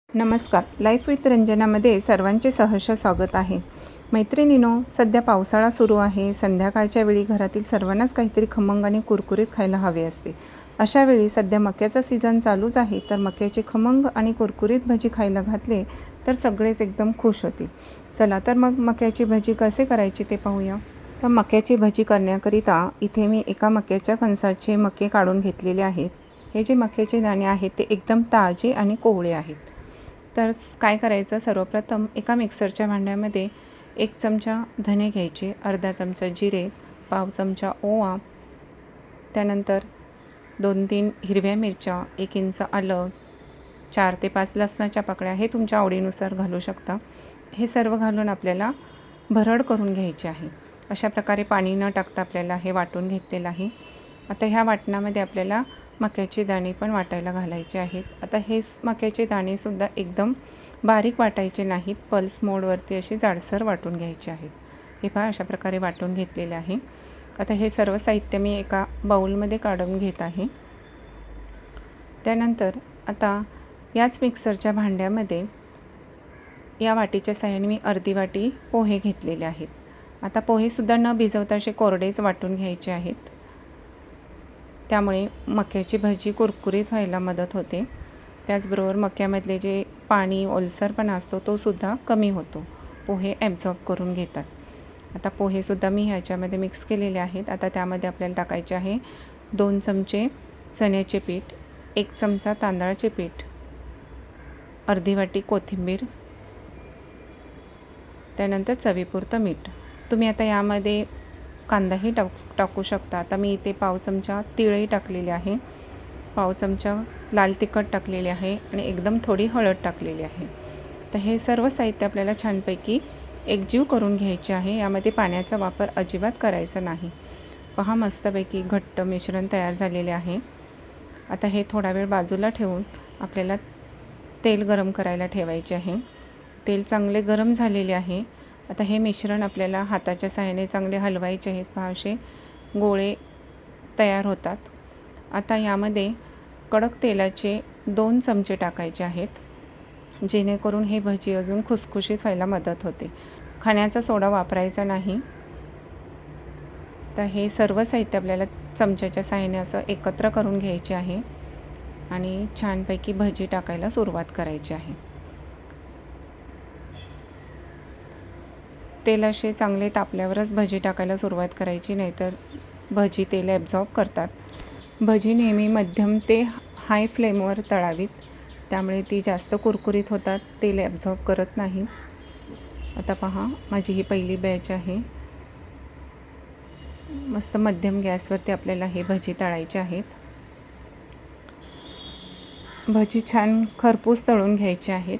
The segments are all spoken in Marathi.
नमस्कार. लाईफ विथ रंजनामध्ये सर्वांचे सहर्ष स्वागत आहे. मैत्रिणींनो, सध्या पावसाळा सुरू आहे. संध्याकाळच्या वेळी घरातील सर्वांनाच काहीतरी खमंग आणि कुरकुरीत खायला हवे असते. अशा वेळी सध्या मक्याचा सीझन चालूच आहे, तर मक्याची खमंग आणि कुरकुरीत भजी खायला घातले तर सगळेच एकदम खुश होतील. चला तर मग मक्याची भजी कसे करायची ते पाहूया. तर मक्याची भजी करण्याकरिता इथे मी एका मक्याच्या कणसाचे मके काढून घेतलेले आहेत. हे जे मक्याचे दाणे आहेत ते एकदम ताजे आणि कोवळे आहेत. तर काय करायचं, सर्वप्रथम एका मिक्सरच्या भांड्यामध्ये 1 चमचा धने घ्यायचे, अर्धा चमचा जिरे, पाव चमचा ओवा, त्यानंतर 2-3 हिरव्या मिरच्या, 1 इंच आलं, 4 ते 5 लसणाच्या पाकळ्या, हे तुमच्या आवडीनुसार घालू शकता. हे सर्व घालून आपल्याला भरड करून घ्यायचे आहे. अशा प्रकारे पाणी न टाकता आपल्याला हे वाटून घेतलेलं आहे. आता ह्या वाटणामध्ये आपल्याला मक्याचे दाणे पण वाटायला घालायचे आहेत. आता हे मक्याचे दाणेसुद्धा एकदम बारीक वाटायचे नाहीत, पल्स मोडवरती असे जाडसर वाटून घ्यायचे आहेत. हे पहा, अशा प्रकारे वाटून घेतलेले आहे. आता हे सर्व साहित्य मी एका बाउलमध्ये काढून घेत आहे. त्यानंतर आता याच मिक्सरच्या भांड्यामध्ये या वाटीच्या साहाय्याने मी अर्धी वाटी पोहे घेतलेले आहेत. आता पोहेसुद्धा न भिजवता असे कोरडेच वाटून घ्यायचे आहेत. त्यामुळे मक्याची भजी कुरकुरीत व्हायला मदत होते. त्याचबरोबर मक्यामधले जे पाणी ओलसरपणा असतो तो सुद्धा कमी होतो. पोहे ॲब्झॉर्ब करून घेतात. आता पोहेसुद्धा मी ह्याच्यामध्ये मिक्स केलेले आहेत. आता त्यामध्ये आपल्याला टाकायचे आहे 2 चमचे चण्याचे पीठ, 1 चमचा तांदळाचे पीठ, अर्धी वाटी कोथिंबीर, त्यानंतर चवीपुरतं मीठ. तुम्ही आता यामध्ये कांदाही टाकू शकता. आता मी इथे पाव चमचा तिळही टाकलेले आहे, पाव चमचा लाल तिखट टाकलेले आहे आणि एकदम थोडी हळद टाकलेली आहे. तर हे सर्व साहित्य आपल्याला छानपैकी एकजीव करून घ्यायचे आहे. यामध्ये पाण्याचा वापर अजिबात करायचा नाही. पहा, मस्तपैकी घट्ट मिश्रण तयार झालेले आहे. आता हे थोडा वेळ बाजूला ठेवून आपल्याला तेल गरम करायला ठेवायचे आहे. तेल चांगले गरम झालेले आहे. आता हे मिश्रण आपल्याला हाताच्या साहाय्याने चांगले हलवायचे आहेत. पहा, असे गोळे तयार होतात. आता यामध्ये कडक तेलाचे 2 चमचे टाकायचे आहेत, जेणेकरून हे भजी अजून खुसखुशीत व्हायला मदत होते. खाण्याचा सोडा वापरायचा नाही. तर हे सर्व साहित्य आपल्याला चमच्याच्या साहाय्याने असं एकत्र करून घ्यायचे आहे आणि छानपैकी भजी टाकायला सुरुवात करायची आहे. तेल असे चांगले तापल्यावरच भजी टाकायला सुरुवात करायची, नाहीतर भजी तेल ॲब्झॉर्ब करतात. भजी नेहमी मध्यम ते हाय फ्लेमवर तळावीत, त्यामुळे ती जास्त कुरकुरीत होतात, तेल ॲब्झॉर्ब करत नाही. आता पहा, माझी ही पहिली बॅच आहे. मस्त मध्यम गॅसवरती आपल्याला हे भजी तळायचे आहेत. भजी छान खरपूस तळून घ्यायचे आहेत.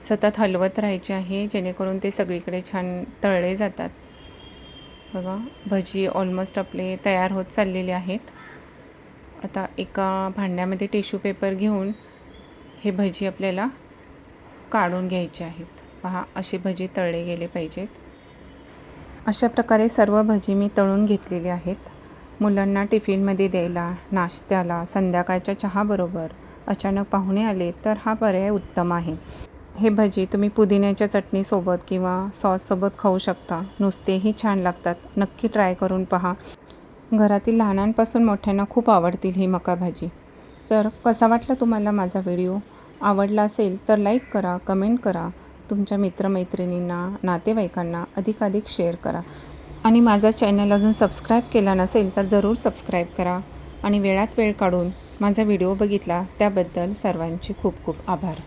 सतत हलवत राहायचे आहे, जेणेकरून ते सगळीकडे छान तळले जातात. बघा, भजी ऑलमोस्ट आपले तयार होत चाललेले आहेत. आता एका भांड्यामध्ये टिश्यू पेपर घेऊन हे भजी आपल्याला काढून घ्यायचे आहेत. पहा, अशी भजी तळले गेले पाहिजेत. अशा प्रकारे सर्व भजी मी तळून घेतलेली आहेत. मुलांना टिफिनमध्ये द्यायला, नाश्त्याला, संध्याकाळच्या चहाबरोबर अचानक पाहुणे आले तर हा पर्याय उत्तम आहे. हे भजी तुम्ही पुदिन्याच्या चटणीसोबत किंवा सॉससोबत खाऊ शकता. नुसतेही छान लागतात. नक्की ट्राय करून पहा. घरातील लहानांपासून मोठ्यांना खूप आवडतील ही मका भाजी. तर कसा वाटला तुम्हाला माझा व्हिडिओ? आवडला असेल तर लाईक करा, कमेंट करा, तुमच्या मित्रमैत्रिणींना, नातेवाईकांना अधिकाधिक शेअर करा आणि माझा चॅनल अजून सबस्क्राईब केला नसेल तर जरूर सबस्क्राईब करा. आणि वेळात वेळ काढून माझा व्हिडिओ बघितला त्याबद्दल सर्वांचे खूप खूप आभार.